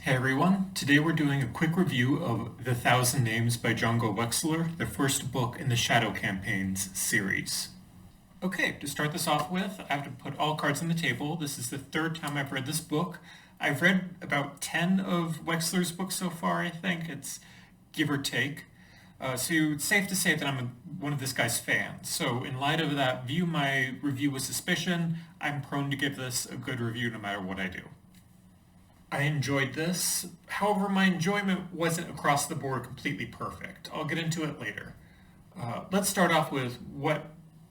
Hey everyone, today we're doing a quick review of The Thousand Names by Django Wexler, the first book in the Shadow Campaigns series. Okay, to start this off with, I have to put all cards on the table. This is the third time I've read this book. I've read about 10 of Wexler's books so far, I think. It's give or take. So it's safe to say that one of this guy's fans. So in light of that, view my review with suspicion. I'm prone to give this a good review no matter what I do. I enjoyed this. However, my enjoyment wasn't across the board completely perfect. I'll get into it later. Let's start off with what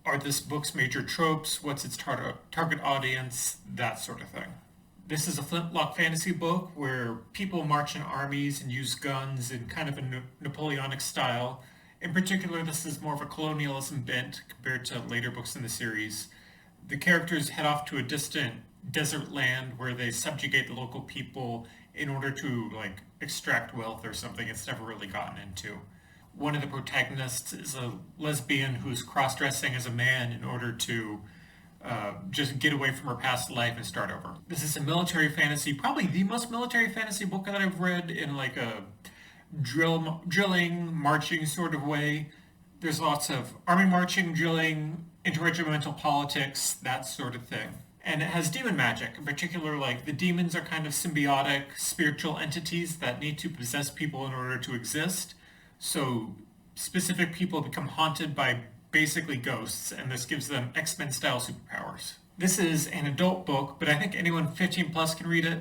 are this book's major tropes, what's its target audience, that sort of thing. This is a flintlock fantasy book where people march in armies and use guns in kind of a Napoleonic style. In particular, this is more of a colonialism bent compared to later books in the series. The characters head off to a distant desert land where they subjugate the local people in order to extract wealth or something it's never really gotten into. One of the protagonists is a lesbian who's cross-dressing as a man in order to just get away from her past life and start over. This is a military fantasy, probably the most military fantasy book that I've read in like a drilling, marching sort of way. There's lots of army marching, drilling, interregimental politics, that sort of thing. And it has demon magic. In particular, like the demons are kind of symbiotic spiritual entities that need to possess people in order to exist. So specific people become haunted by basically ghosts, and this gives them X-Men style superpowers. This is an adult book, but I think anyone 15 plus can read it.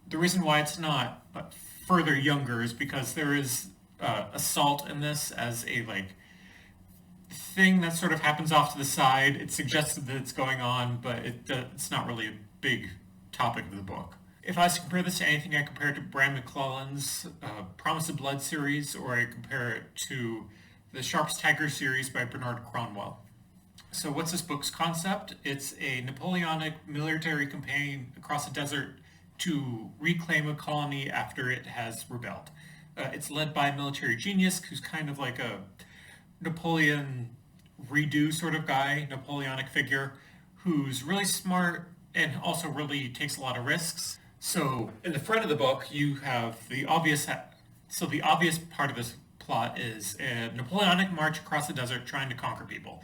The reason why it's not further younger is because there is assault in this as a thing that sort of happens off to the side. It's suggested that it's going on, but it's not really a big topic of the book. If I was to compare this to anything, I compare it to Brian McClellan's Promise of Blood series, or I compare it to the Sharp's Tiger series by Bernard Cornwell. So what's this book's concept? It's a Napoleonic military campaign across a desert to reclaim a colony after it has rebelled. It's led by a military genius who's kind of like a Napoleon redo sort of guy, Napoleonic figure, who's really smart and also really takes a lot of risks. So in the front of the book, you have the obvious. So the obvious part of this plot is a Napoleonic march across the desert trying to conquer people.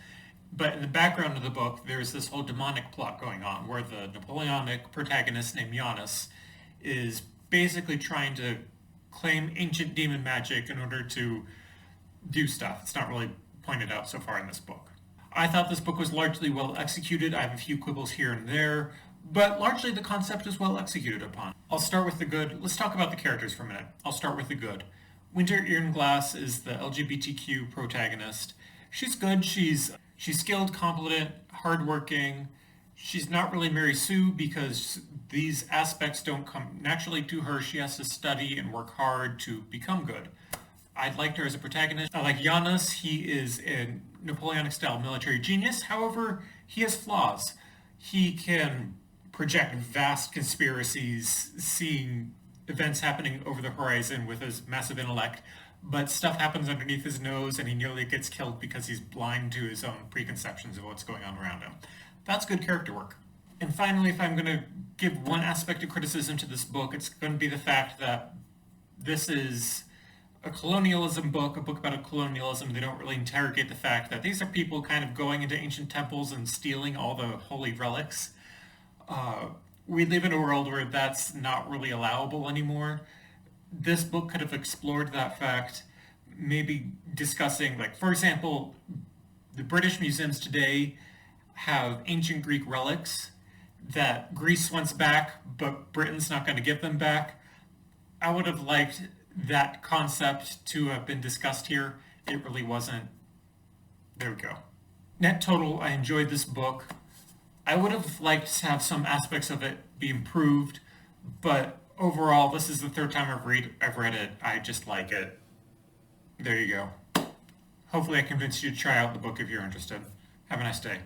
But in the background of the book, there's this whole demonic plot going on where the Napoleonic protagonist named Giannis is basically trying to claim ancient demon magic in order to do stuff. It's not really pointed out so far in this book. I thought this book was largely well executed. I have a few quibbles here and there, but largely the concept is well executed upon. I'll start with the good. Let's talk about the characters for a minute. I'll start with the good. Winter Earnglass is the LGBTQ protagonist. She's good. She's skilled, competent, hardworking. She's not really Mary Sue because these aspects don't come naturally to her. She has to study and work hard to become good. I liked her as a protagonist. I like Giannis. He is a Napoleonic-style military genius. However, he has flaws. He can project vast conspiracies, seeing events happening over the horizon with his massive intellect, but stuff happens underneath his nose and he nearly gets killed because he's blind to his own preconceptions of what's going on around him. That's good character work. And finally, if I'm going to give one aspect of criticism to this book, it's going to be the fact that this is a colonialism book, a book about a colonialism. They don't really interrogate the fact that these are people kind of going into ancient temples and stealing all the holy relics. We live in a world where that's not really allowable anymore. This book could have explored that fact, maybe discussing, for example, the British museums today have ancient Greek relics that Greece wants back, but Britain's not going to give them back. I would have liked that concept to have been discussed here. It really wasn't. There we go. Net total, I enjoyed this book. I would have liked to have some aspects of it be improved, but overall, this is the third time I've read it. I just like it. There you go. Hopefully I convinced you to try out the book if you're interested. Have a nice day.